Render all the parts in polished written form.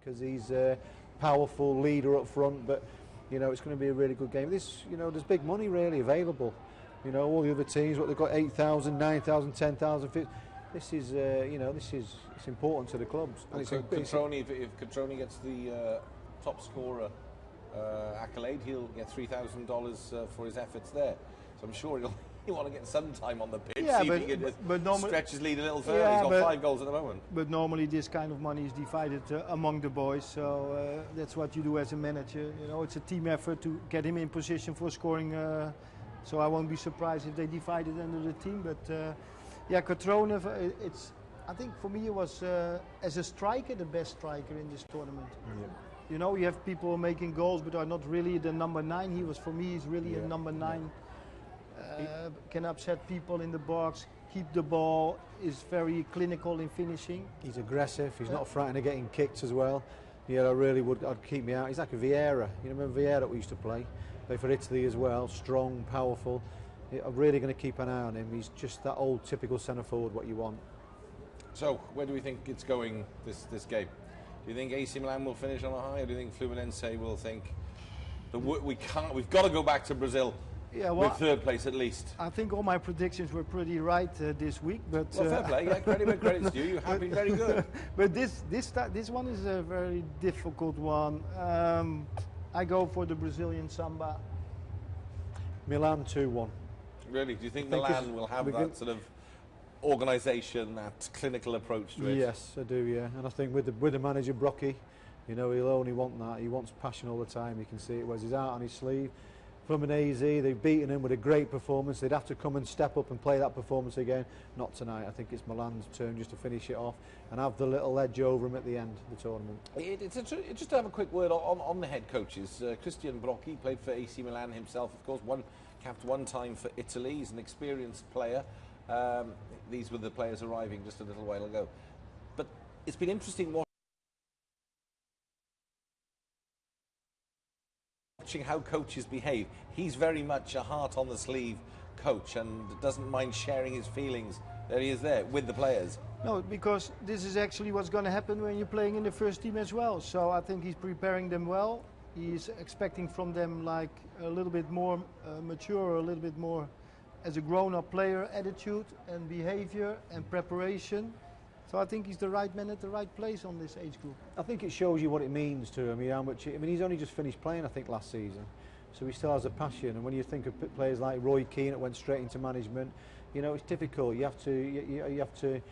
because he's a powerful leader up front. But you know, it's going to be a really good game. This, you know, there's big money really available. You know, all the other teams, what they've got 8,000, 9,000, 10,000. This is, you know, it's important to the clubs. And so Catroni, if Catroni gets the top scorer accolade, he'll get $3,000 for his efforts there. So I'm sure he'll want to get some time on the pitch, see if he can just stretch his lead a little further. He's got 5 goals at the moment. But normally this kind of money is divided among the boys, so that's what you do as a manager. You know, it's a team effort to get him in position for scoring. So I won't be surprised if they divide it under the team. But yeah, Catrone, I think for me it was as a striker the best striker in this tournament. Yeah. You know, you have people making goals but are not really the number 9. He was, for me, he's really a number 9. Can upset people in the box, keep the ball, is very clinical in finishing. He's aggressive, he's not frightened of getting kicked as well. Yeah, I'd keep me out. He's like a Vieira. You remember Vieira that we used to play for Italy as well, strong, powerful. I'm really going to keep an eye on him. He's just that old typical centre forward what you want. So, where do we think it's going this game? Do you think AC Milan will finish on a high, or do you think Fluminense will think that we've got to go back to Brazil? Yeah, well, with 3rd place at least. I think all my predictions were pretty right this week, but well, fair play. Yeah, credit where credit's due. You have been very good. But this one is a very difficult one. I go for the Brazilian Samba. Milan 2-1. Really? Do you think Milan will have that sort of organisation, that clinical approach to it? Yes, I do. Yeah, and I think with the manager Brocchi, you know, he'll only want that. He wants passion all the time. You can see it. Wears his heart on his sleeve. Fluminense, they've beaten him with a great performance. They'd have to come and step up and play that performance again. Not tonight. I think it's Milan's turn just to finish it off and have the little edge over him at the end of the tournament. Just to have a quick word on the head coaches. Christian Brocchi played for AC Milan himself, of course, capped 1 time for Italy. He's an experienced player. These were the players arriving just a little while ago. But it's been interesting watching how coaches behave. He's very much a heart on the sleeve coach and doesn't mind sharing his feelings. There he is there with the players. No, because this is actually what's going to happen when you're playing in the first team as well. So I think he's preparing them well. He's expecting from them like a little bit more mature, a little bit more as a grown-up player attitude and behavior and preparation. So I think he's the right man at the right place on this age group. I think it shows you what it means to him. How much? I mean, he's only just finished playing, I think, last season, so he still has a passion. And when you think of players like Roy Keane that went straight into management, you know, it's difficult. You have to.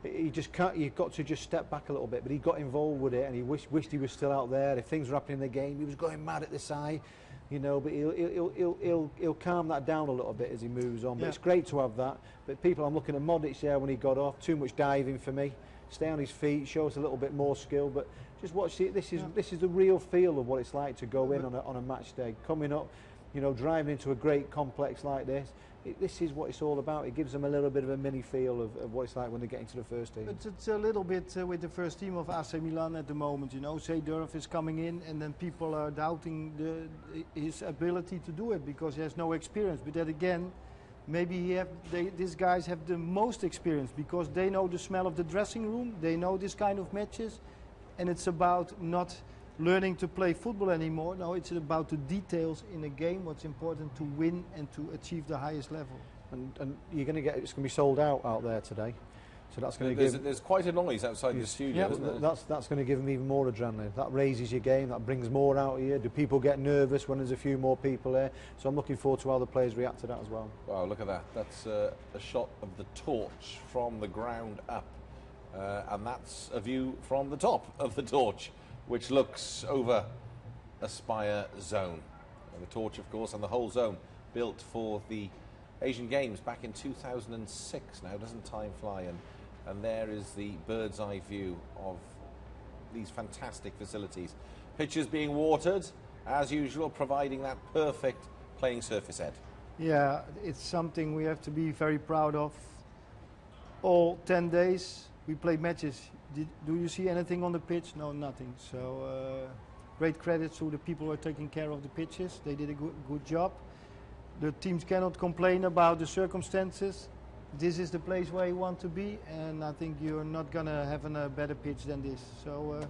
He just can't. You've got to just step back a little bit. But he got involved with it, and he wished he was still out there. If things were happening in the game, he was going mad at the side. You know, but he'll calm that down a little bit as he moves on. But it's great to have that. But I'm looking at Modric there when he got off. Too much diving for me. Stay on his feet, show us a little bit more skill. But just watch it. This is the real feel of what it's like to go in on a match day, coming up, you know, driving into a great complex like this. This is what it's all about. It gives them a little bit of a mini feel of what it's like when they get into the first team. It's a little bit with the first team of AC Milan at the moment, you know. Seedorf is coming in and then people are doubting his ability to do it because he has no experience. But then again, maybe these guys have the most experience because they know the smell of the dressing room, they know this kind of matches, and it's about not learning to play football anymore. No, it's about the details in a game, what's important to win and to achieve the highest level. And it's going to be sold out there today. So that's going to there's quite a noise outside the studio, isn't there? That's going to give them even more adrenaline. That raises your game, that brings more out of you. Do people get nervous when there's a few more people there? So I'm looking forward to how the players react to that as well. Wow, look at that. That's a shot of the torch from the ground up. And that's a view from the top of the torch, which looks over a Spire zone. And the torch, of course, and the whole zone built for the Asian Games back in 2006. Now, doesn't time fly? And there is the bird's eye view of these fantastic facilities. Pitches being watered, as usual, providing that perfect playing surface, Ed. Yeah, it's something we have to be very proud of. All 10 days we played matches. Do you see anything on the pitch? No, nothing. So great credit to the people who are taking care of the pitches. They did a good job. The teams cannot complain about the circumstances. This is the place where you want to be, and I think you're not going to have a better pitch than this. So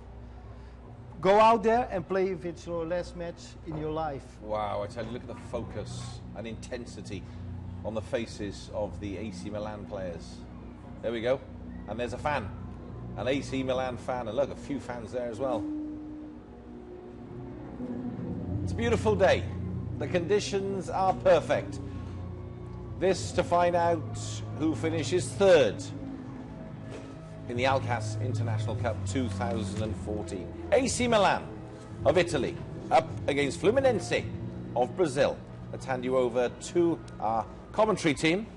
go out there and play if it's your last match in your life. Wow, I tell you, look at the focus and intensity on the faces of the AC Milan players. There we go. And there's a fan, an AC Milan fan, and look, a few fans there as well. It's a beautiful day. The conditions are perfect. This to find out who finishes third in the Kass International Cup 2014. AC Milan of Italy up against Flumenense of Brazil. Let's hand you over to our commentary team,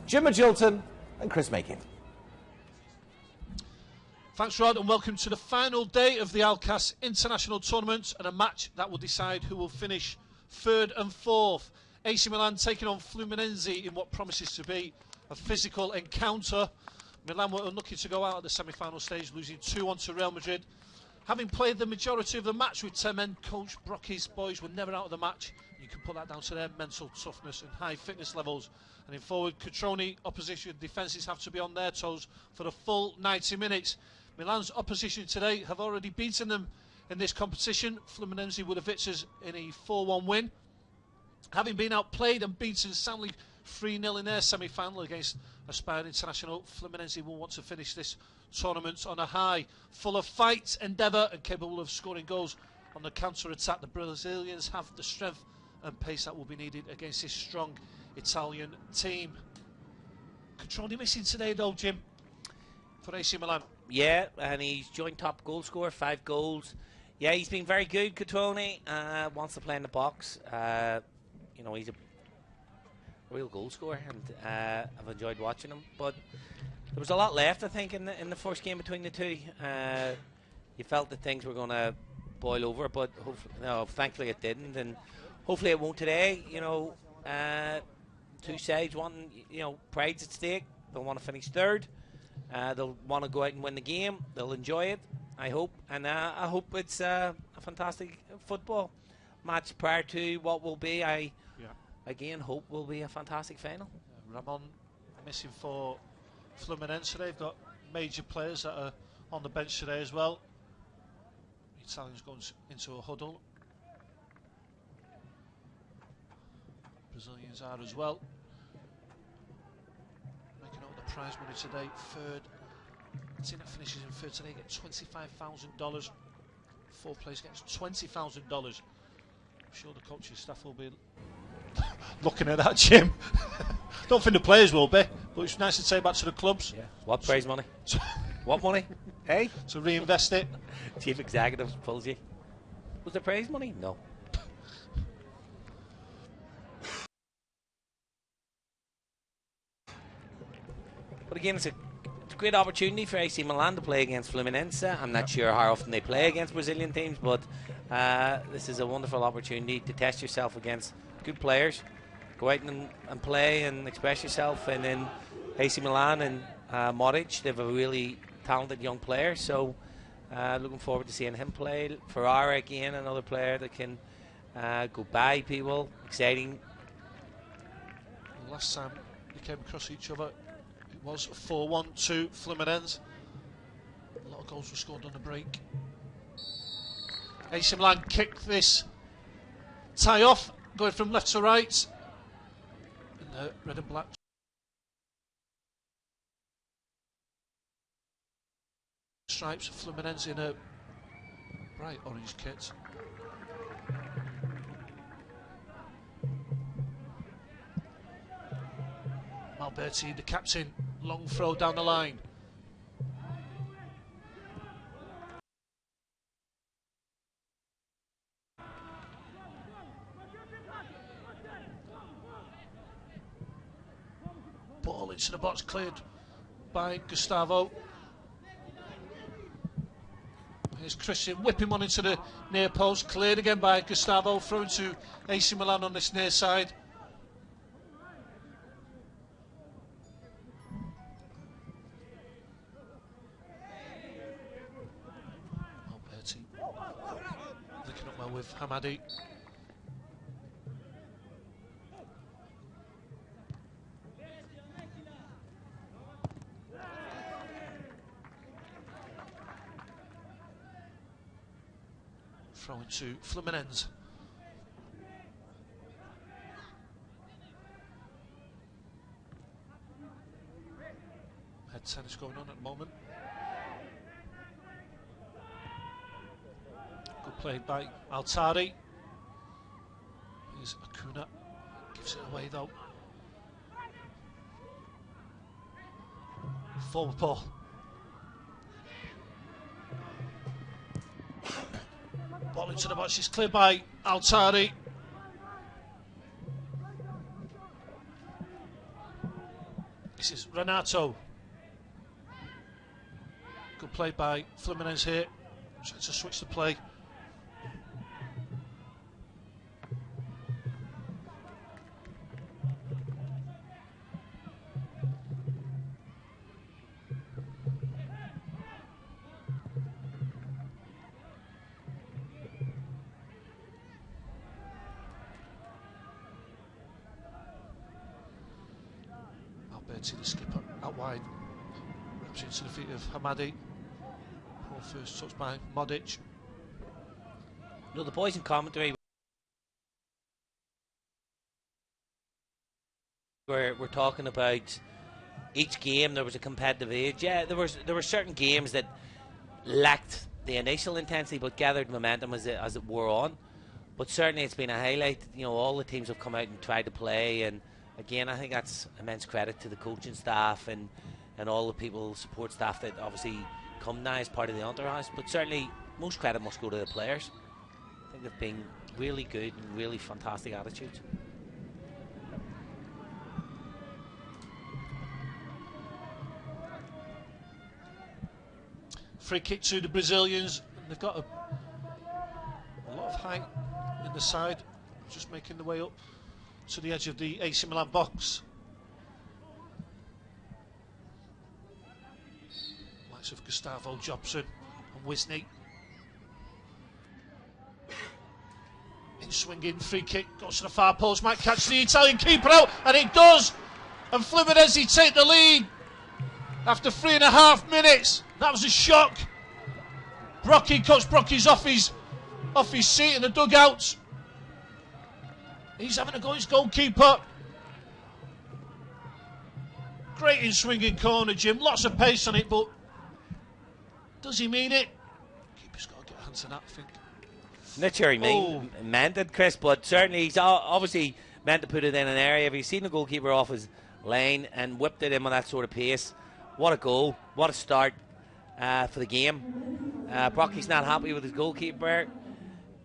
Jim Magilton and Chris Makin. Thanks, Rod, and welcome to the final day of the Kass International Tournament and a match that will decide who will finish third and fourth. AC Milan taking on Fluminense in what promises to be a physical encounter. Milan were unlucky to go out at the semi-final stage, losing 2-1 to Real Madrid. Having played the majority of the match with 10 men, Coach Brockie's boys were never out of the match. You can put that down to their mental toughness and high fitness levels. And in forward, Cutrone opposition defences have to be on their toes for the full 90 minutes. Milan's opposition today have already beaten them in this competition. Fluminense were the victors in a 4-1 win. Having been outplayed and beaten soundly 3-0 in their semi-final against aspiring international, Fluminense will want to finish this tournament on a high, full of fight, endeavour and capable of scoring goals on the counter-attack. The Brazilians have the strength and pace that will be needed against this strong Italian team. Cutrone missing today though, Jim, for AC Milan. Yeah, and he's joint top goal scorer, 5 goals. Yeah, he's been very good, Cutrone. Wants to play in the box. You know, he's a real goal scorer, and I've enjoyed watching him. But there was a lot left, I think, in the first game between the two. You felt that things were going to boil over, but thankfully it didn't, and hopefully it won't today. You know, two sides, pride's at stake. They'll want to finish third. They'll want to go out and win the game. They'll enjoy it, I hope, and I hope it's a fantastic football match prior to what will be, again, hope will be a fantastic final. Ramon missing for Fluminense. They've got major players that are on the bench today as well. The Italians going into a huddle. Brazilians are as well. Making out the prize money today. Third. The team that finishes in third today gets $25,000. 4 players gets $20,000. I'm sure the coaching staff will be looking at that, Jim. Don't think the players will be, but it's nice to take back to the clubs. Yeah. What prize money? What money? Hey? To reinvest it. Chief executive pulls you. Was there prize money? No. But again, it's a great opportunity for AC Milan to play against Fluminense. I'm not sure how often they play against Brazilian teams, but this is a wonderful opportunity to test yourself against good players. Go out and play and express yourself. And then AC Milan and Modric, they have a really talented young player. So looking forward to seeing him play. Ferrara again, another player that can go by people. Exciting. Last time they came across each other, it was 4-1 to Fluminense. A lot of goals were scored on the break. AC Milan kick this tie off, going from left to right. In the red and black stripes, Fluminense in a bright orange kit. Alberti, the captain, long throw down the line. Ball into the box, cleared by Gustavo. Here's Christian whipping one into the near post, cleared again by Gustavo, thrown to AC Milan on this near side. Linking up well with Hamadi. Throw into Flumenense. Head tennis going on at the moment. Good play by Altari. Here's Acuna. Gives it away though. Forward ball. Ball into the box. It's cleared by Altari. This is Renato. Good play by Fluminense here. Trying to switch the play. Alberti, the skipper, out wide. Wraps into the feet of Hamadi. Poor first touch by Modic. No, the boys in commentary we're talking about each game. There was a competitive edge. Yeah, there were certain games that lacked the initial intensity but gathered momentum as it wore on. But certainly it's been a highlight. You know, all the teams have come out and tried to play, and again, I think that's immense credit to the coaching staff and all the people, support staff that obviously come now as part of the entourage. But certainly most credit must go to the players. I think they've been really good and really fantastic attitudes. Free kick to the Brazilians. They've got a lot of height in the side, just making the way up to the edge of the AC Milan box. Likes of Gustavo Jobson and Wisney. In swinging, free kick, goes to the far post, might catch the Italian keeper out, and it does! And Fluminense take the lead after 3.5 minutes. That was a shock. Coach Brocky's off his seat in the dugout. He's having a go at his goalkeeper. Great in swinging corner, Jim. Lots of pace on it, but does he mean it? Keeper's got to get hands on that, I think. Not sure he meant it, Chris, but certainly he's obviously meant to put it in an area. Have you seen the goalkeeper off his lane and whipped it in with that sort of pace? What a goal. What a start for the game. Brocky's not happy with his goalkeeper.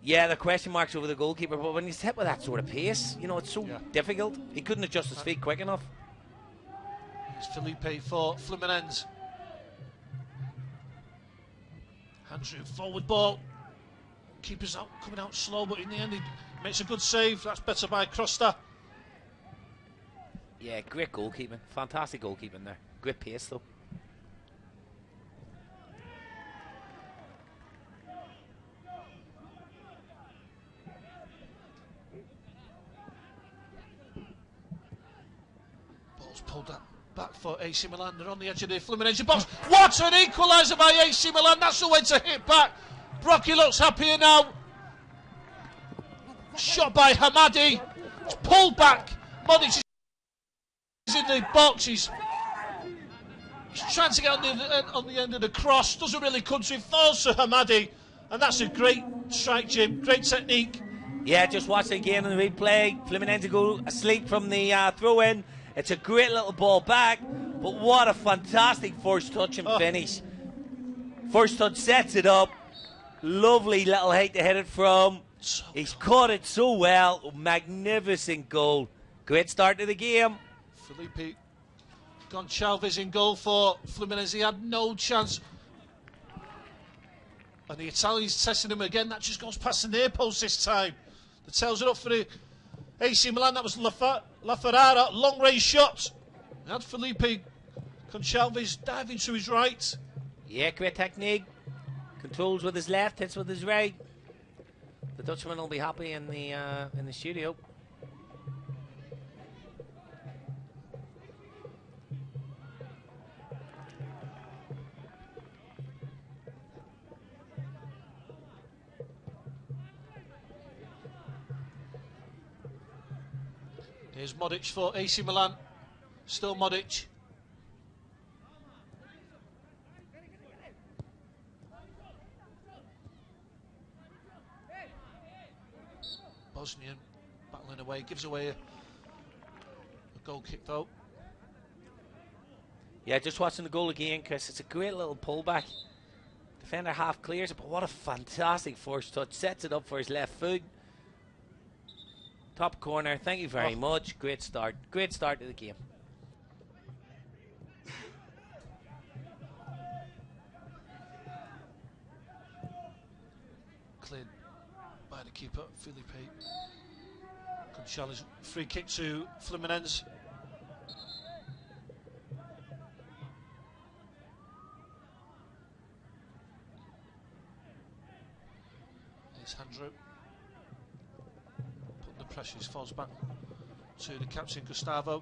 Yeah, the question marks over the goalkeeper, but when he's hit with that sort of pace, you know, it's so difficult. He couldn't adjust his feet quick enough. It's Felipe for Fluminense. Andrew, forward ball. Keeper's out, coming out slow, but in the end he makes a good save. That's better by Costa. Yeah, great goalkeeping. Fantastic goalkeeping there. Great pace, though. Ball's pulled that back for AC Milan. They're on the edge of the Fluminense box. What an equaliser by AC Milan. That's the way to hit back. Brocky looks happier now. Shot by Hamadi. It's pulled back. Modic is in the box. He's trying to get on the end of the cross. Doesn't really come to it. Falls to Hamadi. And that's a great strike, Jim. Great technique. Yeah, just watch it again in the replay. Fluminense go asleep from the throw-in. It's a great little ball back. But what a fantastic first touch and finish. First touch sets it up. Lovely little height to hit it from. He's caught it so well. Magnificent goal. Great start to the game. Felipe Goncalves in goal for Fluminense. He had no chance. And the Italians testing him again. That just goes past the near post this time. That tells it up for the AC Milan. That was La Ferrara. Long range shot. He had Felipe Goncalves diving to his right. Yeah, great technique. Controls with his left, hits with his right. The Dutchman will be happy in the studio. Here's Modic for AC Milan. Still Modic. Bosnian battling away, gives away a goal kick though. Yeah, just watching the goal again, Chris. It's a great little pullback. Defender half clears it, but what a fantastic first touch. Sets it up for his left foot. Top corner. Thank you very much. Great start. Great start to the game. Cleared by the keeper, Felipe. Good challenge. Free kick to Fluminense. Here's Handrew. Putting the pressure, falls back to the captain, Gustavo.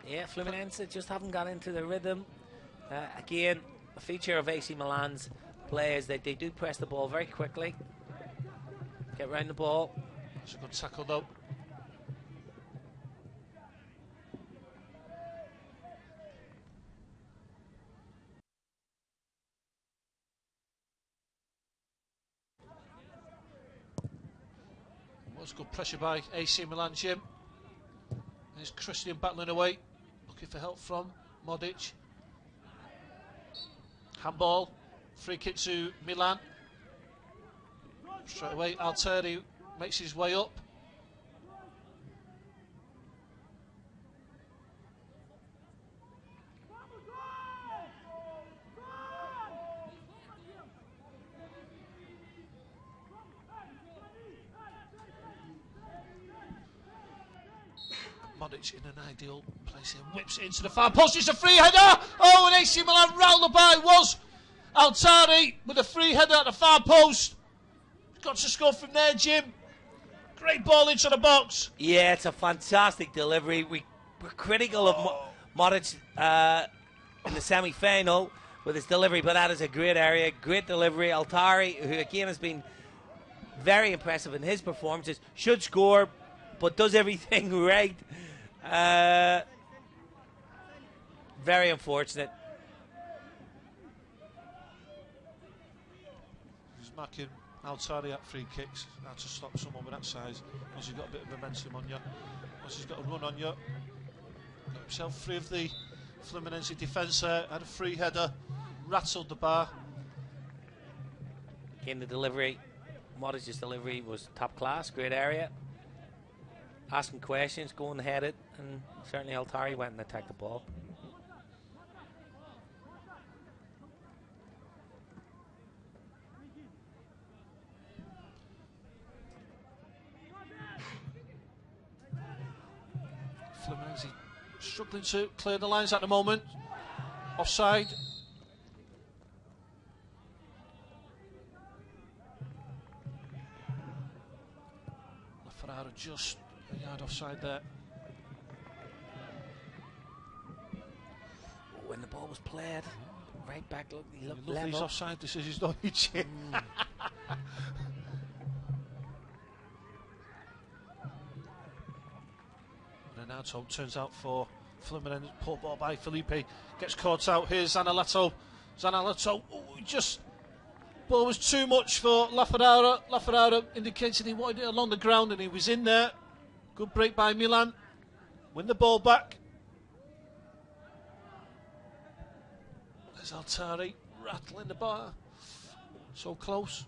Yeah, Fluminense just haven't got into the rhythm. Again, a feature of AC Milan's play is that they do press the ball very quickly. Get round the ball. It's a good tackle though. Was good pressure by AC Milan, Jim. There's Christian battling away, looking for help from Modic. Handball, free kick to Milan. Straight away, Alteri makes his way up. Modic in an ideal place here, whips it into the far post, it's a free header! Oh, and AC Milan round the by was Altari with a free header at the far post. Got to score from there, Jim. Great ball into the box. Yeah, it's a fantastic delivery. We're critical of Modic in the semi-final with his delivery, but that is a great area, great delivery. Altari, who again has been very impressive in his performances, should score, but does everything right. Very unfortunate. He's marking Altari at free kicks. How to stop someone with that size. Once he's got a bit of momentum on you, once he's got a run on you. Got himself free of the Fluminense defence there. Had a free header, rattled the bar. Again, the delivery, Modic's delivery was top class, great area. Asking questions, going ahead it, and certainly Altari went and attacked the ball. Fluminense struggling to clear the lines at the moment. Offside. Ferrara just a yard offside there. When the ball was played, right back, look, he looked Love level. these offside decisions, don't you, Jim? Renato turns out for Fluminense. Poor ball by Felipe. Gets caught out. Here's Zanaletto. Zanaletto. Just ball was too much for LaFerrara. LaFerrara indicated he wanted it along the ground and he was in there. Good break by Milan. Win the ball back. There's Altari rattling the bar. So close.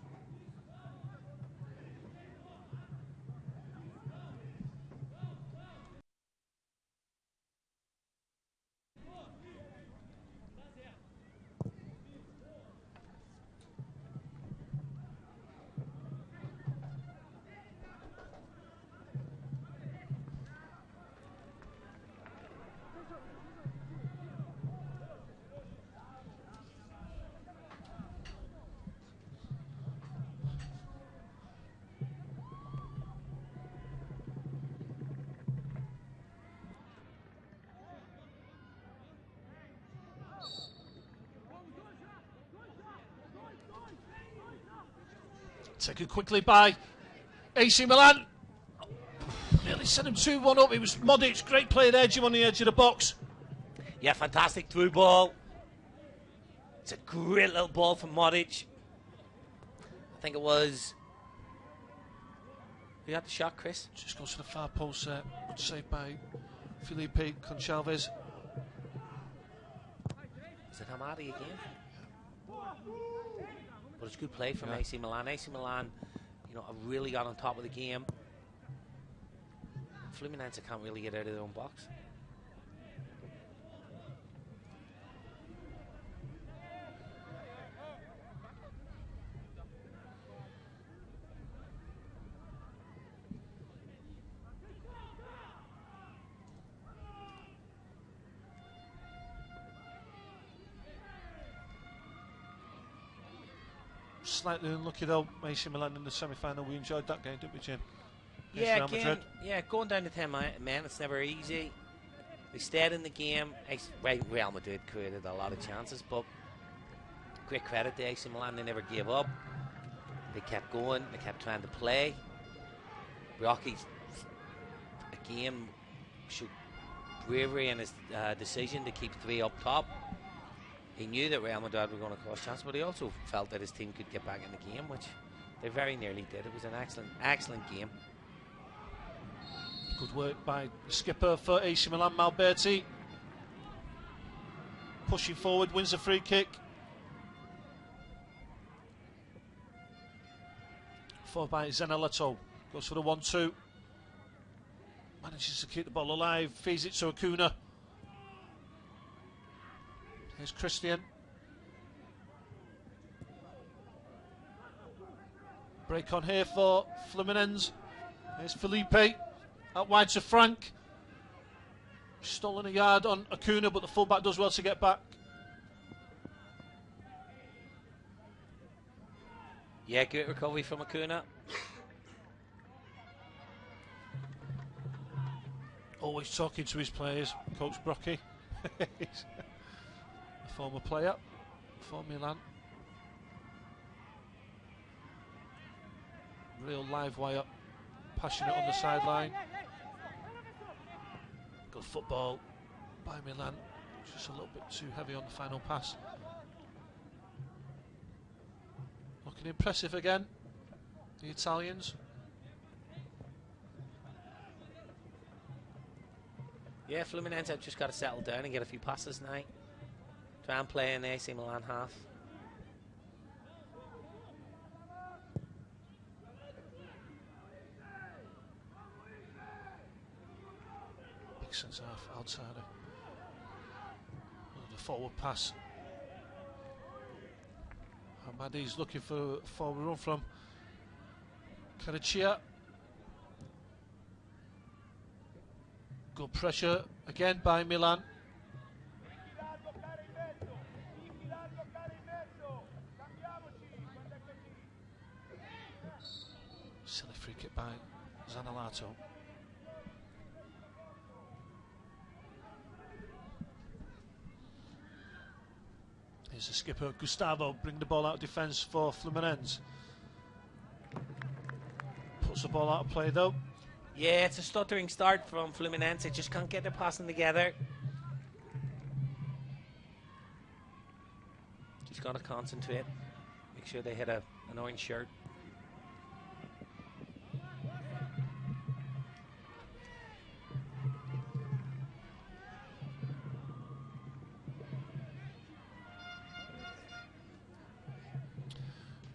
Taken quickly by AC Milan. Nearly sent him 2-1 up. It was Modic, great play there, Jim, on the edge of the box. Yeah, fantastic through ball. It's a great little ball from Modic. I think it was... Who had the shot, Chris? Just goes to the far post there. Good save by Felipe Conchalves. Is it Hamadi again? But it's good play from AC Milan. AC Milan, you know, have really got on top of the game. Fluminense can't really get out of their own box. Slightly unlucky though, AC Milan in the semi-final. We enjoyed that game, didn't we, Jim? Yeah, Real Madrid. going down to 10 men, it's never easy. They stayed in the game. Real Madrid created a lot of chances, but great credit to AC Milan. They never gave up. They kept going. They kept trying to play. Rocky's again showed bravery in his decision to keep 3 up top. He knew that Real Madrid were going to cause chances, but he also felt that his team could get back in the game, which they very nearly did. It was an excellent game. Good work by the skipper for AC Milan, Malberti. Pushing forward, wins the free kick. Followed by Zenaletto. Goes for the 1-2. Manages to keep the ball alive. Feeds it to Acuna. Here's Christian. Break on here for Fluminense. Here's Felipe. Out wide to Frank. Stolen a yard on Acuna, but the fullback does well to get back. Yeah, great recovery from Acuna. Always talking to his players, Coach Brocky. He's a former player for Milan. Real live wire, passionate on the sideline. Good football by Milan, just a little bit too heavy on the final pass. Looking impressive again, the Italians. Yeah, Fluminense have just got to settle down and get a few passes now. Try and play in the AC Milan half. Big centre half outside the forward pass. Hamadi's looking for a forward run from Caraccia. Good pressure again by Milan. Silly free kick by Zanalato. Here's the skipper Gustavo, bring the ball out of defence for Fluminense. Puts the ball out of play though. Yeah, it's a stuttering start from Fluminense. They just can't get their passing together. Just got to concentrate. Make sure they hit an orange shirt.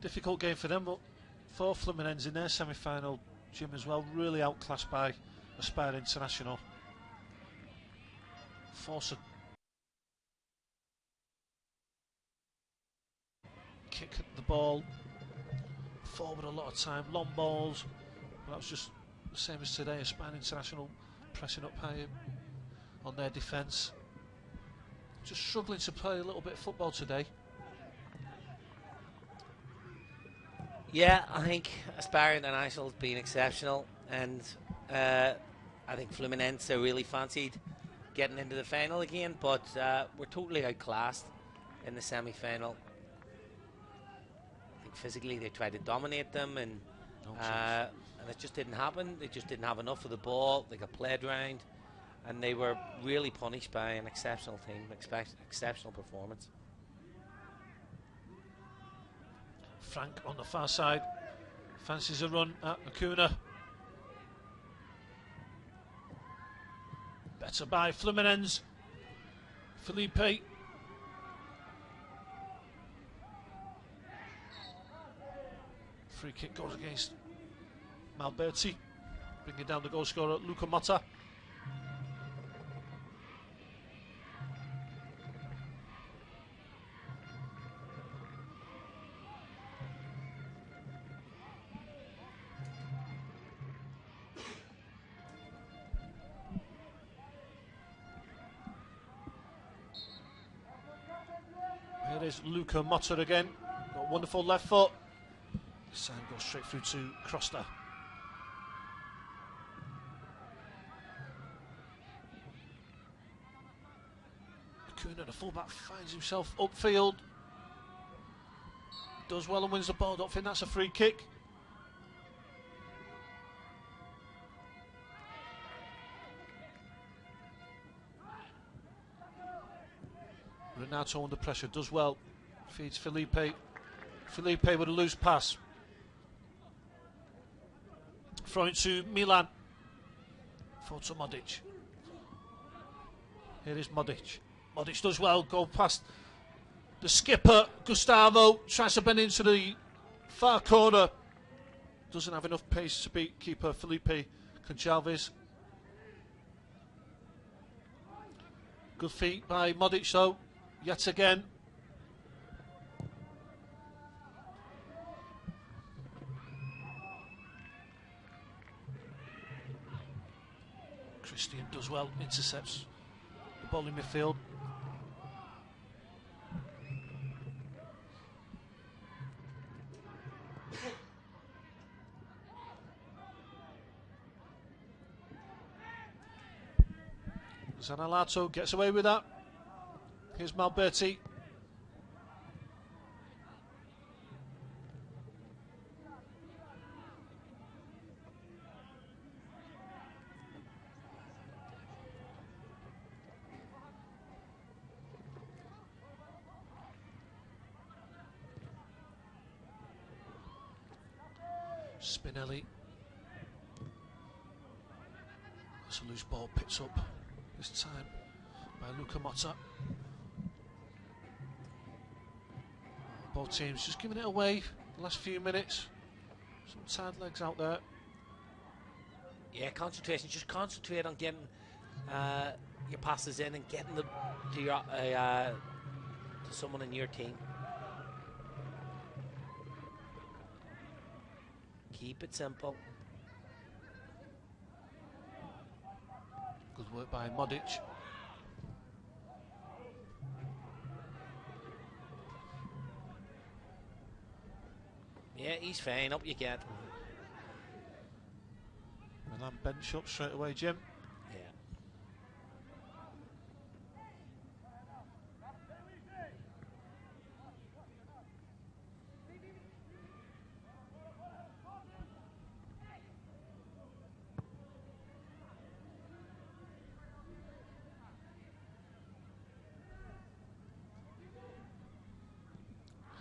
Difficult game for them, but for Fluminense in their semi-final, Jim, as well, really outclassed by Aspire International. Force a kick at the ball, forward a lot of time, long balls. But that was just the same as today. Aspire International pressing up high on their defence. Just struggling to play a little bit of football today. Yeah, I think Aspire International has been exceptional, and I think Fluminense are really fancied getting into the final again, but we're totally outclassed in the semi-final. I think physically they tried to dominate them, and it just didn't happen. They just didn't have enough of the ball. They got played around, and they were really punished by an exceptional team, exceptional performance. Frank on the far side fancies a run at Acuna. Better by Fluminense. Felipe. Free kick goes against Malberti, bringing down the goal scorer Luca Motta. Here is Luca Motta again. Got a wonderful left foot. Sign goes straight through to Crosta. Acuna, the fullback, finds himself upfield. Does well and wins the ball. Don't think that's a free kick. Renato under pressure, does well. Feeds Felipe. Felipe with a loose pass. Throwing to Milan. Forward to Modic. Here is Modic. Modic does well, go past the skipper, Gustavo. Tries to bend into the far corner. Doesn't have enough pace to beat keeper Felipe Conchalves. Good feet by Modic though, yet again. Christian does well, intercepts the ball in midfield. Zanalato gets away with that. Here's Malberti. Spinelli. That's a loose ball, picked up this time by Luca Motta. Both teams just giving it away the last few minutes. Some tired legs out there. Yeah, concentration. Just concentrate on getting your passes in and getting them to your to someone in your team. Keep it simple. Good work by Modic. Yeah, he's fine. Up you get. Milan bench up straight away, Jim. Yeah.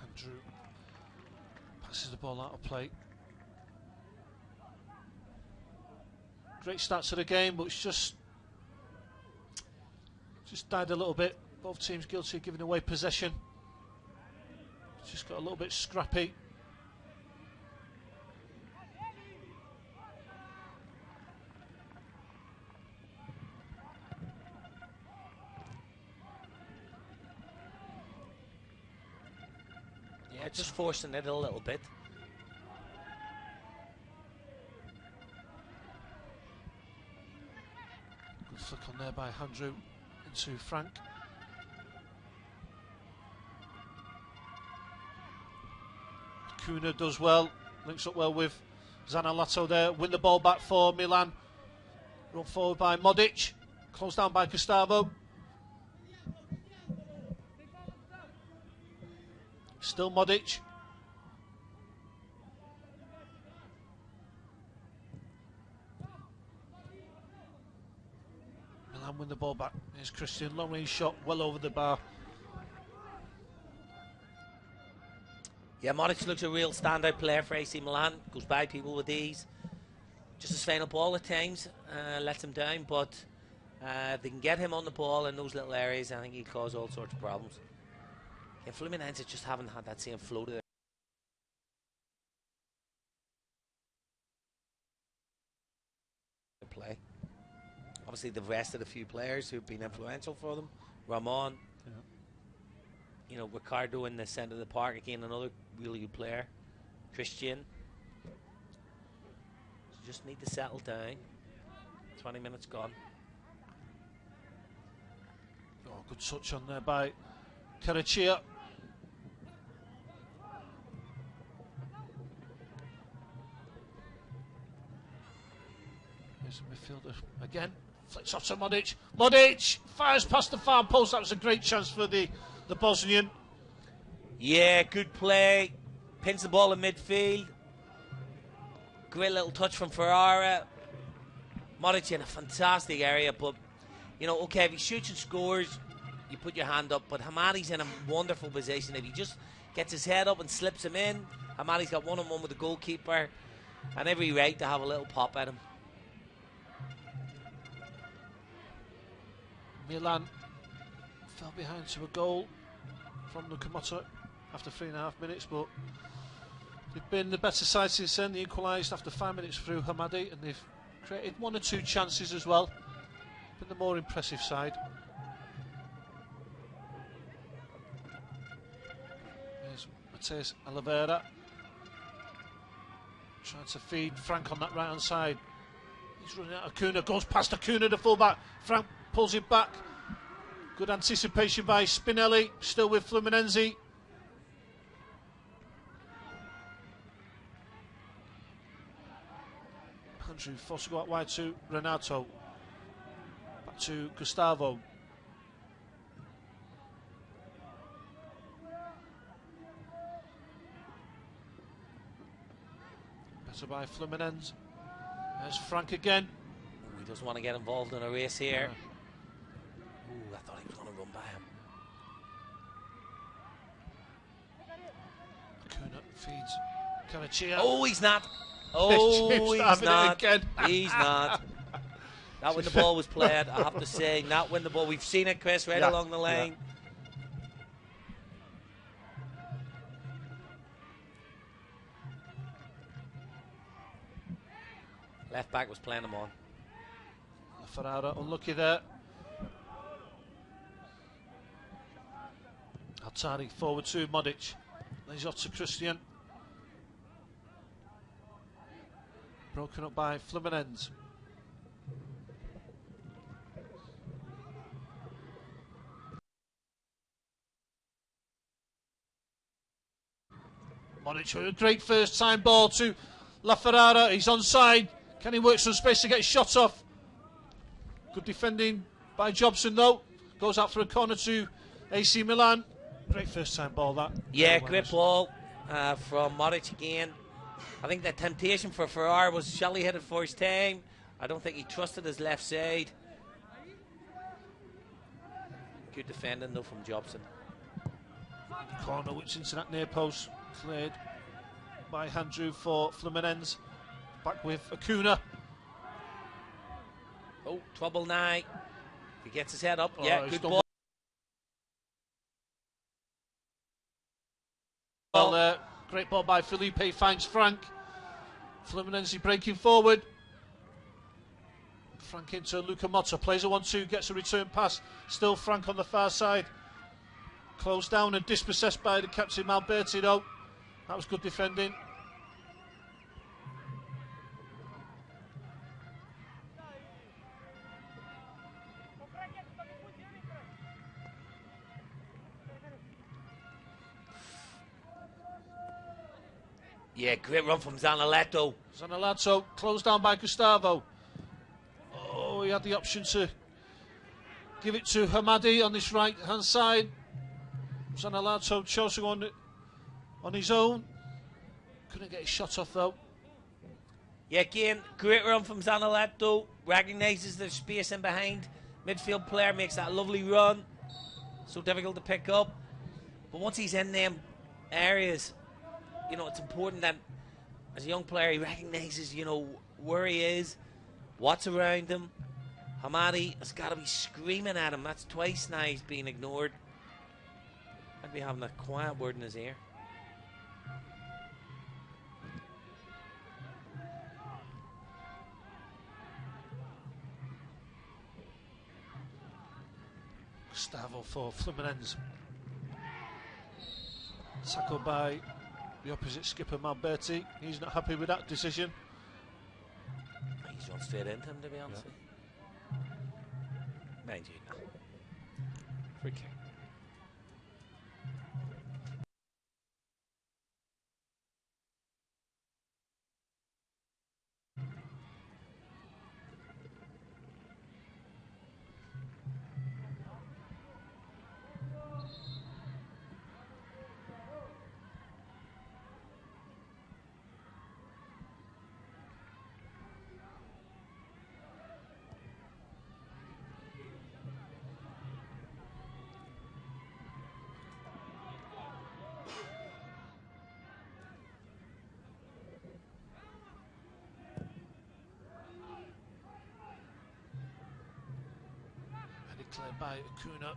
Andrew passes the ball out of play. Great start to the game, but it's just died a little bit. Both teams guilty of giving away possession. It's just got a little bit scrappy. Yeah, just forcing it a little bit. Good flick on there by Andrew into Frank. Acuna does well, links up well with Zanalato there, win the ball back for Milan. Run forward by Modic, closed down by Gustavo. Still Modic. There's Christian, long range shot, well over the bar. Yeah, Modric looks a real standout player for AC Milan. Goes by people with ease. Just his final ball at times lets him down, but if they can get him on the ball in those little areas, I think he'll cause all sorts of problems. Yeah, Fluminense just haven't had that same flow to their play. Obviously, they've rested a few players who've been influential for them. Ramon, you know, Ricardo in the centre of the park, again, another really good player. Christian. Just need to settle down. 20 minutes gone. Oh, good touch on there by Karachia. There's a midfielder again. Flicks off to Modric. Modric fires past the far post. That was a great chance for the Bosnian. Yeah, good play. Pins the ball in midfield. Great little touch from Ferrara. Modric in a fantastic area, but you know, okay, if he shoots and scores, you put your hand up. But Hamadi's in a wonderful position. If he just gets his head up and slips him in, Hamadi's got one-on-one with the goalkeeper, and every right to have a little pop at him. Milan fell behind to a goal from Lukamoto after 3.5 minutes, but they've been the better side since then. They equalised after 5 minutes through Hamadi, and they've created 1 or 2 chances as well. Been the more impressive side. There's Mateus Oliveira trying to feed Frank on that right hand side. He's running out of Acuna, goes past Acuna, the fullback. Frank pulls it back. Good anticipation by Spinelli, still with Fluminense. Andrew forced to go out wide to Renato. Back to Gustavo. Better by Fluminense. There's Frank again. Ooh, he doesn't want to get involved in a race here. Ooh, I thought he was going to run by him. Acuna feeds Karachia. Oh, he's not. Oh, he's not. Again. He's not. Not when the ball was played, I have to say. Not when the ball. We've seen it, Chris, right along the lane. Left back was playing him on. Ferrara unlucky there. Altari forward to Modric. Lays off to Christian. Broken up by Fluminense. Modric with a great first time ball to La Ferrara. He's onside. Can he work some space to get his shot off? Good defending by Jobson though. Goes out for a corner to AC Milan. Great first time ball that. Yeah, great ball from Modric again. I think the temptation for Ferrara was, shall he hit it first time? I don't think he trusted his left side. Good defending though from Jobson. Corner whips into that near post. Cleared by Andrew for Fluminense. Back with Acuna. Oh, trouble now. He gets his head up. Oh, yeah, good ball. Well, great ball by Felipe, finds Frank. Fluminense breaking forward. Frank into Lukamoto, plays a 1-2, gets a return pass. Still Frank on the far side. Closed down and dispossessed by the captain Malberti though. That was good defending. Yeah, great run from Zanaletto. Zanaletto closed down by Gustavo. Oh, he had the option to give it to Hamadi on this right hand side. Zanaletto chose to go on his own. Couldn't get his shot off though. Yeah, again, great run from Zanaletto. Recognises the space in behind midfield player, makes that lovely run. So difficult to pick up. But once he's in them areas, you know, it's important that as a young player he recognises, you know, where he is, what's around him. Hamadi has got to be screaming at him. That's twice now he's been ignored. I'd be having a quiet word in his ear. Gustavo for Fluminense. Tackled by the opposite skipper, Malberti. He's not happy with that decision. He's run straight into him, to be honest. Mind you, no. Free kick. Cleared by Acuna.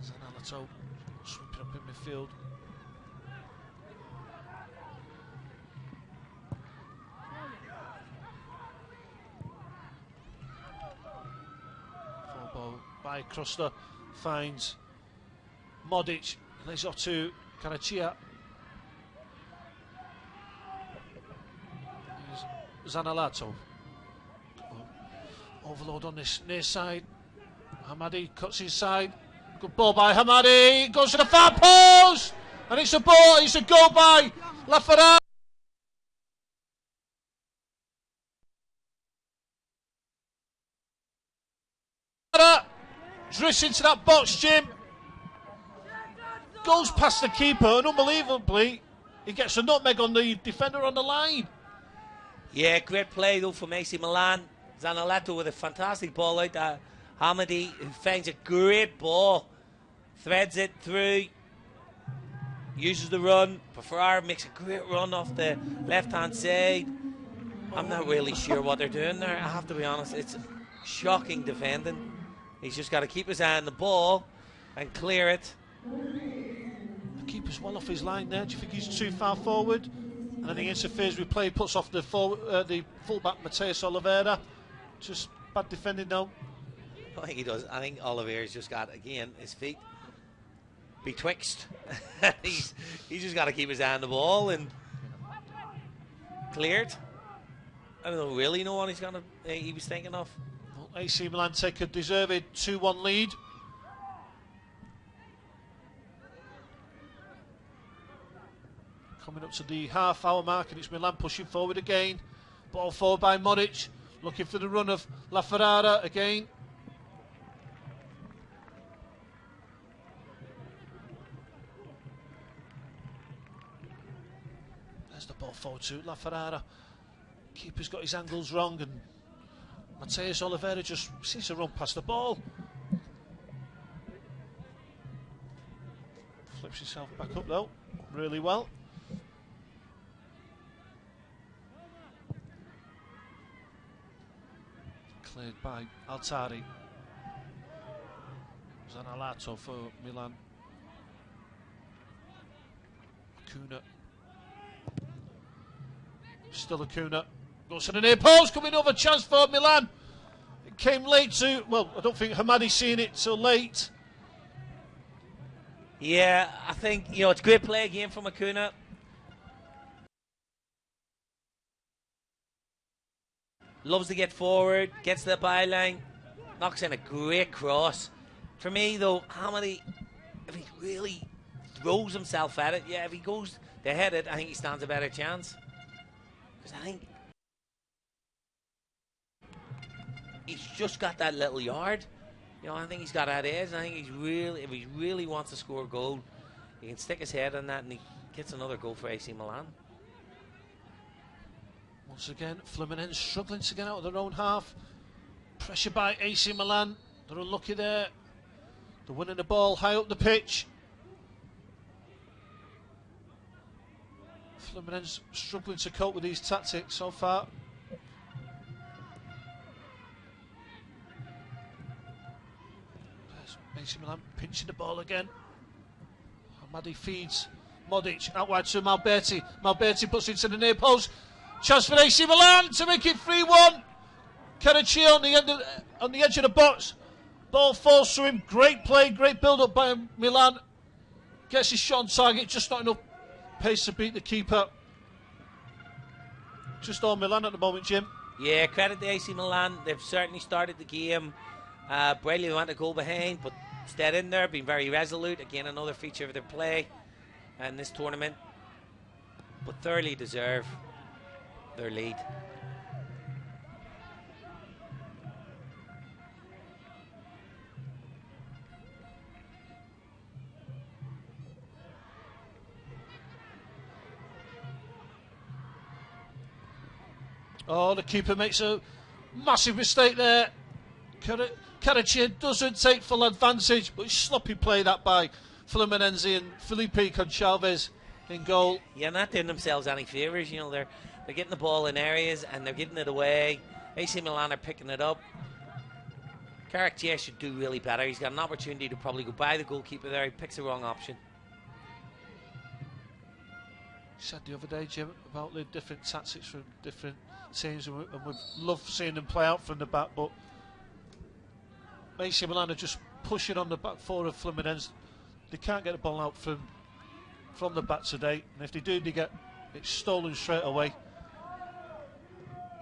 Zanalato sweeping up in midfield. Full ball by Kruster, finds Modic, Lesotho, Karachia. Zanalato. Overload on this near side. Hamadi cuts inside. Good ball by Hamadi. Goes to the far post. And it's a ball. It's a goal by Lafarade. Drifts into that box, Jim. Goes past the keeper. And unbelievably, he gets a nutmeg on the defender on the line. Yeah, great play though from AC Milan. Zanaletto with a fantastic ball out there. Hamadi, who finds a great ball, threads it through, uses the run. Ferrara makes a great run off the left-hand side. I'm not really sure what they're doing there, I have to be honest. It's shocking defending. He's just got to keep his eye on the ball and clear it. The keeper's well off his line there. Do you think he's too far forward? And then he interferes with play, puts off the fullback Mateus Oliveira. Just bad defending now. I think he does. I think Oliveira's just got, again, his feet betwixt. he's just got to keep his eye on the ball and cleared. I don't really know what he was thinking of. Well, AC Milan take a deserved 2-1 lead. Coming up to the half-hour mark, and it's Milan pushing forward again. Ball forward by Modic. Looking for the run of Lafarade again. There's the ball forward to Lafarade. Keeper's got his angles wrong, and Mateus Oliveira just seems to run past the ball. Flips himself back up though, really well. Cleared by Altari. Zanalato for Milan. Acuna. Still Acuna. Goes to the near post. Coming over, chance for Milan. It came late to, well, I don't think Hamadi's seen it so late. Yeah, I think, you know, it's a great play again from Acuna. Loves to get forward, gets to the byline, knocks in a great cross. For me, though, Hamadi, if he really throws himself at it, yeah, if he goes to head it, I think he stands a better chance. Because I think he's just got that little yard. You know, I think he's got that edge. I think he's really, if he really wants to score a goal, he can stick his head on that and he gets another goal for AC Milan. Once again, Fluminense struggling to get out of their own half. Pressure by AC Milan. They're unlucky there. They're winning the ball high up the pitch. Fluminense struggling to cope with these tactics so far. There's AC Milan pinching the ball again. Hamadi feeds Modic out wide to Malberti. Malberti puts it to the near post. Chance for AC Milan to make it 3-1. Karachi on the edge of the box. Ball falls to him. Great play, great build-up by Milan. Gets his shot on target, just not enough pace to beat the keeper. Just all Milan at the moment, Jim. Yeah, credit to AC Milan. They've certainly started the game. Brilliant, went a goal behind, but stayed in there, been very resolute. Again, another feature of their play in this tournament. But thoroughly deserve their lead. Oh, the keeper makes a massive mistake there. Karachi doesn't take full advantage, but sloppy play that by Fluminense and Felipe Conchalves in goal. Yeah, not doing themselves any favours. You know, they're getting the ball in areas and they're getting it away. AC Milan are picking it up. Karachi should do really better. He's got an opportunity to probably go by the goalkeeper there. He picks the wrong option. Said the other day, Jim, about the different tactics from different teams, and we love seeing them play out from the back, but AC Milan are just pushing on the back four of Fluminense. They can't get the ball out from the back today, and if they do, they get it stolen straight away.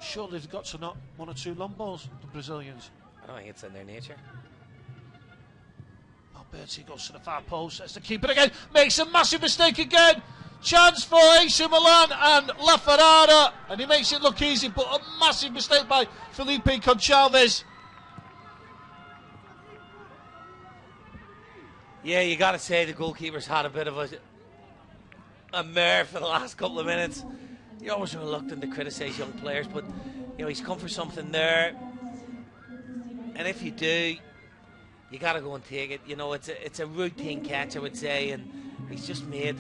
Surely they've got to knock one or two long balls, the Brazilians. I don't think it's in their nature. Alberti goes to the far post, as the keeper again, makes a massive mistake again. Chance for AC Milan and La Ferrara, and he makes it look easy, but a massive mistake by Felipe Conchalves. Yeah, you got to say the goalkeeper's had a bit of a mare for the last couple of minutes. You're always reluctant to criticise young players, but you know he's come for something there, and if you do, you got to go and take it. You know, it's a routine catch, I would say, and he's just made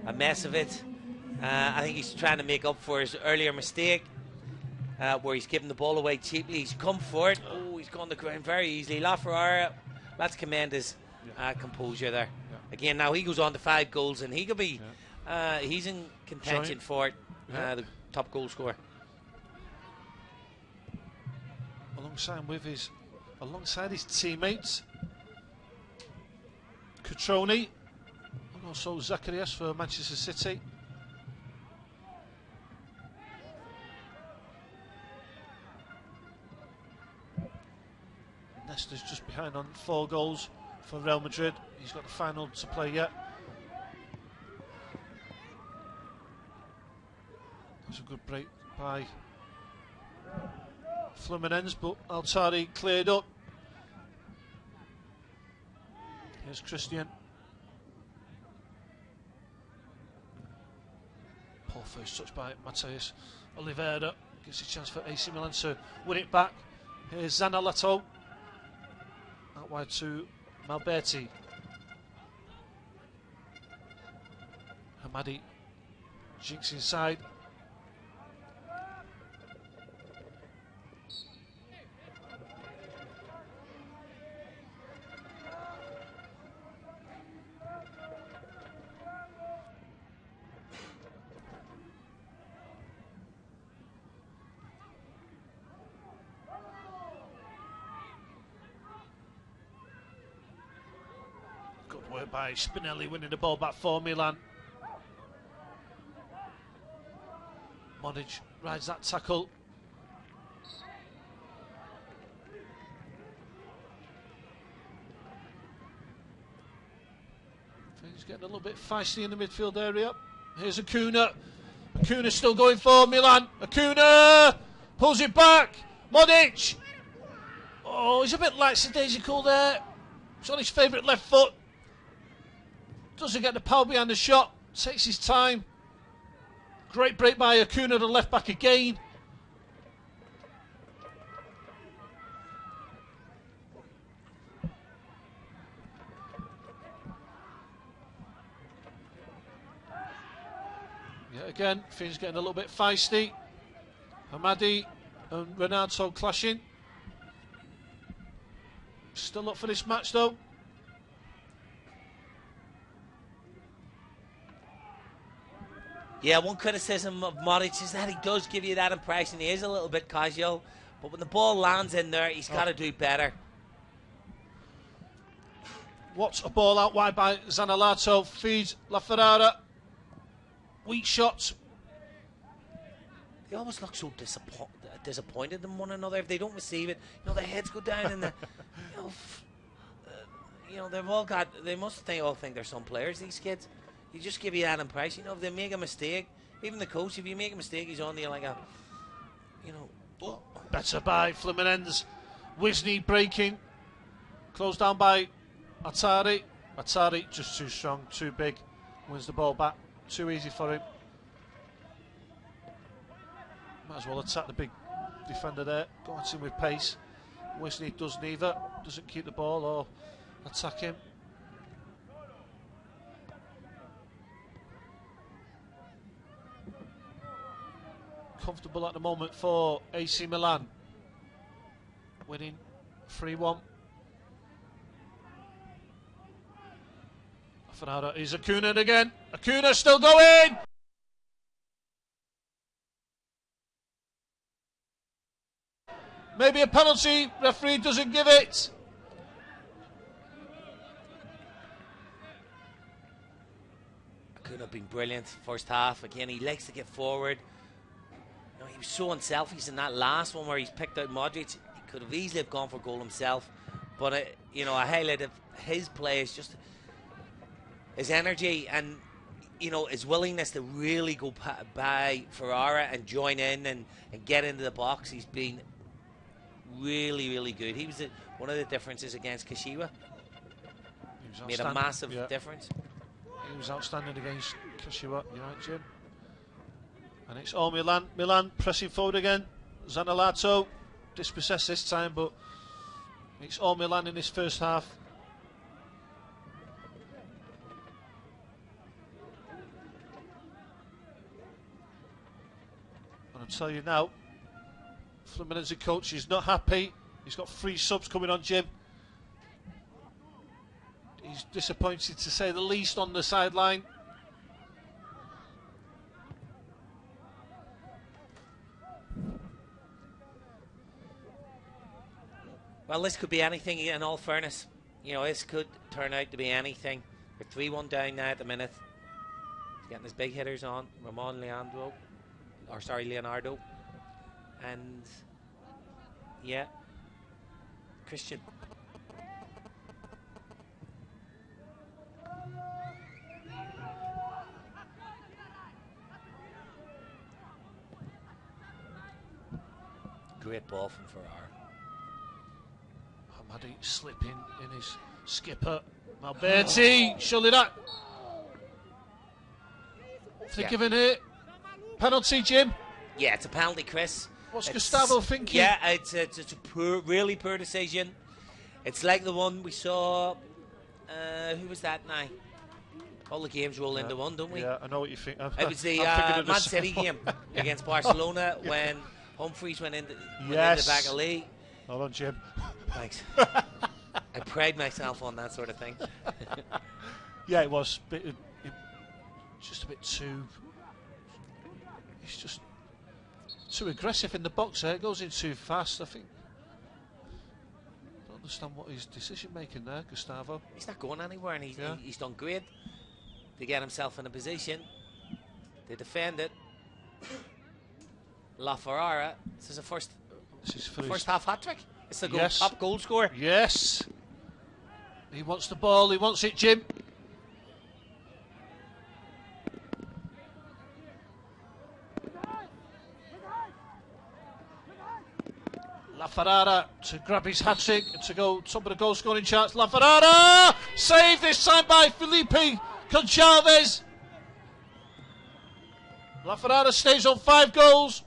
a mess of it. I think he's trying to make up for his earlier mistake, where he's given the ball away cheaply. He's come for it. Oh, he's gone the ground very easily. La Ferrara, let's commend his composure there. Yeah. Again, now he goes on to 5 goals, and he could be. He's in contention for it, the top goal scorer. Alongside his teammates, Cutrone, and also Zacharias for Manchester City. Nesta's just behind on 4 goals for Real Madrid. He's got the final to play yet. That's a good break by Fluminense, but Altari cleared up. Here's Christian. Poor first touch by Mateus Oliveira. Gives a chance for AC Milan to win it back. Here's Zanalato. Out wide to Malberti. Hamadi jinks inside. Good work by Spinelli, winning the ball back for Milan. Modic rides that tackle. Things getting a little bit feisty in the midfield area. Here's Acuna. Acuna still going for Milan. Acuna pulls it back. Modic. Oh, he's a bit lackadaisical there. It's on his favourite left foot. Doesn't get the power behind the shot. Takes his time. Great break by Acuna, the left back again. Again, things getting a little bit feisty. Hamadi and Renato clashing. Still up for this match though. Yeah, one criticism of Modric is that he does give you that impression. He is a little bit casual, but when the ball lands in there, he's got to do better. What's a ball out wide by Zanalato, feeds LaFerrara. Weak shots. They always look so disappointed in one another if they don't receive it. You know, their heads go down and they've all got. They must all think they're some players. These kids, you just give you that impression. You know, if they make a mistake, even the coach, if you make a mistake, he's on you like a, Oh. Better by Fluminense. Wisney breaking. Closed down by Atari. Atari just too strong, too big. Wins the ball back. Too easy for him. Might as well attack the big defender there. Go at him with pace. Wisney does neither. Doesn't keep the ball or attack him. Comfortable at the moment for AC Milan. Winning 3-1. Fernando is Acuna again. Acuna still going. Maybe a penalty. Referee doesn't give it. Acuna have been brilliant first half. Again, he likes to get forward. You know, he was so unselfish in that last one where he's picked out Modric. He could have easily have gone for goal himself. But a highlight of his play is just his energy and his willingness to really go by Ferrara and join in and get into the box. He's been really, really good. He was one of the differences against Kashiwa. Made a massive difference. He was outstanding against Kashiwa. You're right, Jim. And it's all Milan. Milan pressing forward again. Zanalato dispossessed this time, but it's all Milan in this first half. And I'll tell you now, Fluminense coach is not happy. He's got 3 subs coming on, Jim. He's disappointed to say the least on the sideline. Well, this could be anything in all fairness. This could turn out to be anything. We're 3-1 down now at the minute. He's getting his big hitters on. Leonardo. And yeah, Christian. Great ball from Ferrara. Hamadi slipping in his skipper. Malberti, surely that. Giving it. Penalty, Jim. Yeah, it's a penalty, Chris. What's Gustavo thinking? Yeah, it's a really poor decision. It's like the one we saw. Who was that now? All the games roll into one, don't we? Yeah, I know what you think. It was the Man City game against Barcelona when Humphreys went in the back of Lee. Hold on, Jim. Thanks. I pride myself on that sort of thing. Yeah, it was just a bit too. It's just too aggressive in the box there. It goes in too fast, I think. I don't understand what his decision making there, Gustavo. He's not going anywhere, and he's done great to get himself in a position to defend it. La Ferrara, this is the first half hat trick. It's the top goal scorer. Yes. He wants the ball. He wants it, Jim. LaFerrara to grab his hat-trick and to go top of the goal-scoring charts. LaFerrara! Saved this time by Felipe Conchalves. LaFerrara stays on 5 goals.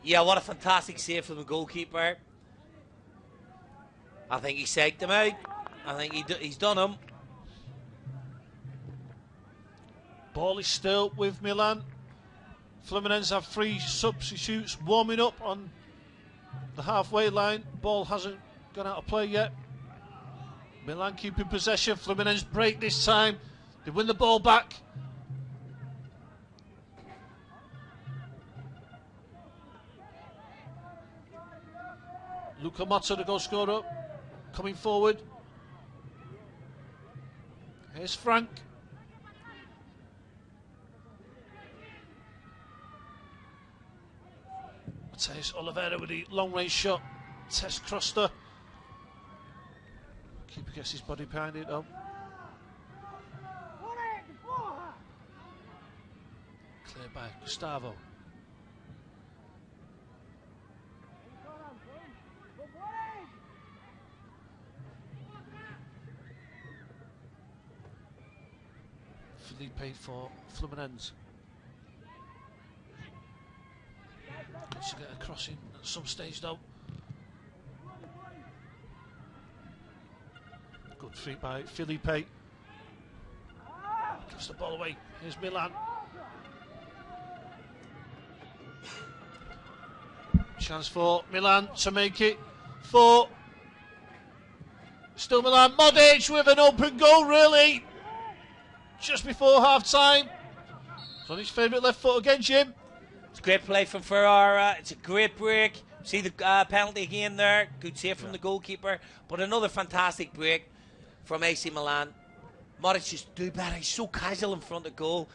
Yeah, what a fantastic save from the goalkeeper. I think he psyched him out. I think he's done him. Ball is still with Milan. Fluminense have 3 substitutes warming up on the halfway line. Ball hasn't gone out of play yet. Milan keeping possession. Fluminense break this time. They win the ball back. Luca Motta, the goal scorer, coming forward. Here's Frank. Mateus Oliveira with the long range shot. Test Croster. Keeper gets his body behind it though. Cleared by Gustavo. Felipe for Fluminense. To get a crossing at some stage though. Good feet by Felipe. Gives the ball away. Here's Milan. Chance for Milan to make it 4. Still Milan. Modic with an open goal, really. Just before half time. It's on his favourite left foot again, Jim. It's a great play from Ferrara. It's a great break. See the penalty again there. Good save from the goalkeeper. But another fantastic break from AC Milan. Modic just do better. He's so casual in front of goal.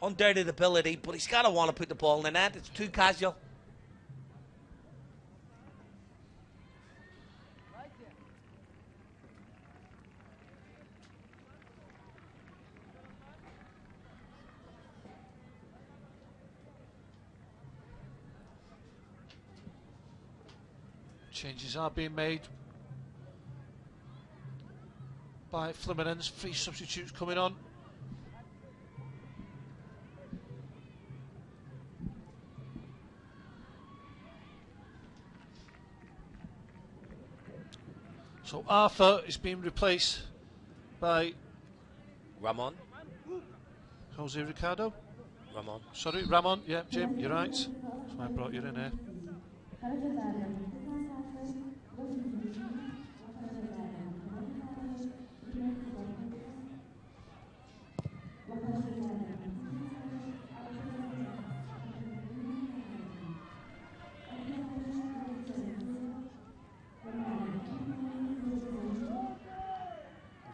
Undoubted ability, but he's got to want to put the ball in the net. It's too casual. Changes are being made by Fluminense. 3 substitutes coming on. So Arthur is being replaced by Ramon. Jose Ricardo. Ramon. Sorry, Ramon. Yeah, Jim, you're right. That's why I brought you in here.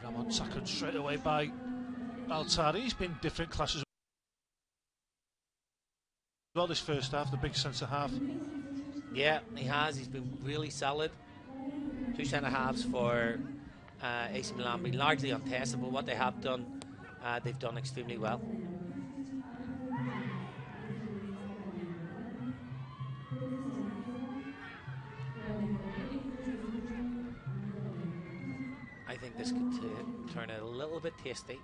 Ramon tackled straight away by Altari. He's been different classes well this first half, the big centre half. Yeah, he has. He's been really solid. 2 centre halves for AC Milan, been largely untested, but what they have done, they've done extremely well. I think this could turn it a little bit tasty.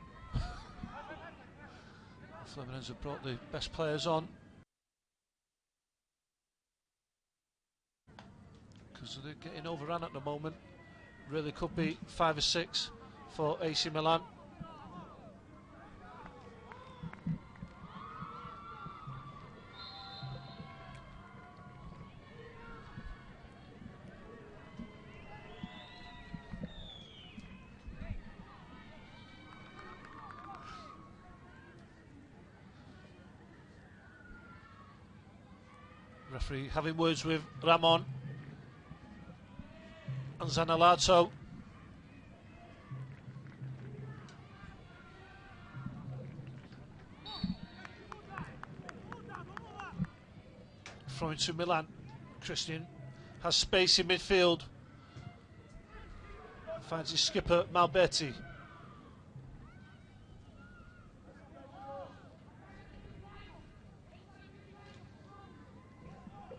Fluminense have brought the best players on because they're getting overrun at the moment. Really could be 5 or 6 for AC Milan. Referee having words with Ramon and Zanalato. Throwing to Milan. Christian has space in midfield. Finds his skipper Malbetti.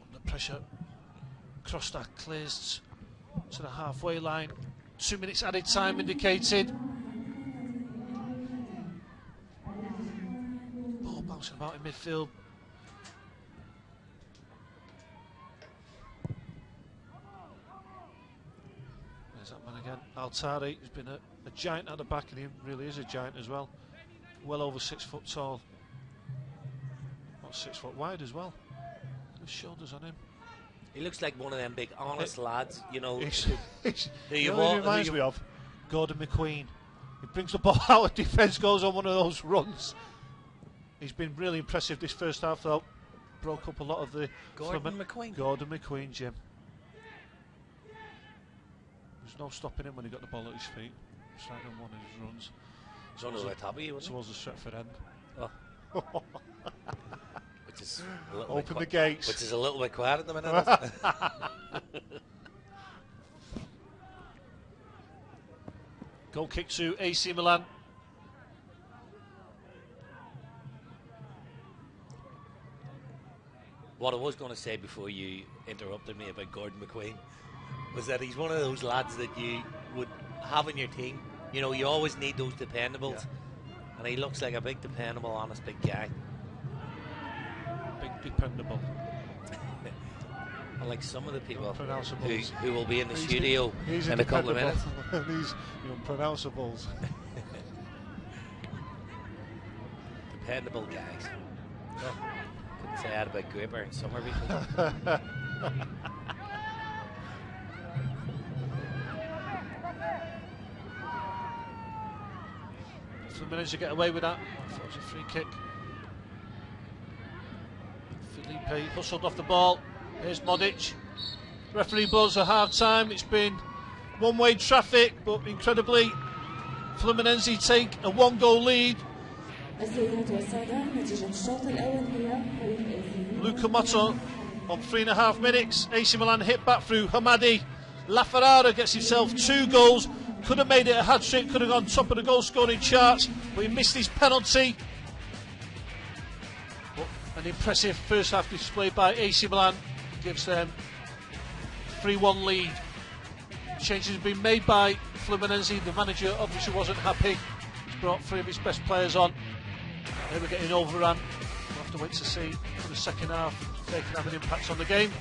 Under pressure. Krosta clears to the halfway line. 2 minutes added time indicated. Ball bouncing about in midfield. There's that man again. Altari has been a giant at the back, and he really is a giant as well. well over 6 foot tall. About 6 foot wide as well. His shoulders on him. He looks like one of them big, honest lads, you know. He reminds me of Gordon McQueen. He brings the ball out of defence, goes on one of those runs. He's been really impressive this first half, though. Broke up a lot of the... Gordon McQueen? Gordon McQueen, Jim. There's no stopping him when he got the ball at his feet. It's right on one of his runs. It's on the top of you, wasn't it? Towards the Stretford end. Oh. Which is a little Open the gates. Which is a little bit quiet at the minute. Isn't it? Goal kick to AC Milan. What I was going to say before you interrupted me about Gordon McQueen was that he's one of those lads that you would have in your team. You know, you always need those dependables. And he looks like a big, dependable, honest big guy. Big, dependable. Like some of the people Unpronounceables. who will be in the studio in a couple of minutes. These unpronounceables. Dependable guys. Couldn't say that about Graper and Summer before. Fluminense to get away with that. That was a free kick. Felipe hustled off the ball. Here's Modic. Referee blows a hard time. It's been one-way traffic, but incredibly, Fluminense take a 1-goal lead. Luca Motto on 3.5 minutes. AC Milan hit back through Hamadi. LaFerrara gets himself 2 goals. Could have made it a hat-trick, could have gone top of the goal-scoring charts, but he missed his penalty. But an impressive first-half display by AC Milan gives them 3-1 lead. Changes have been made by Fluminense. The manager obviously wasn't happy. He's brought 3 of his best players on. They were getting overrun. We'll have to wait to see for the second half if they can have an impact on the game.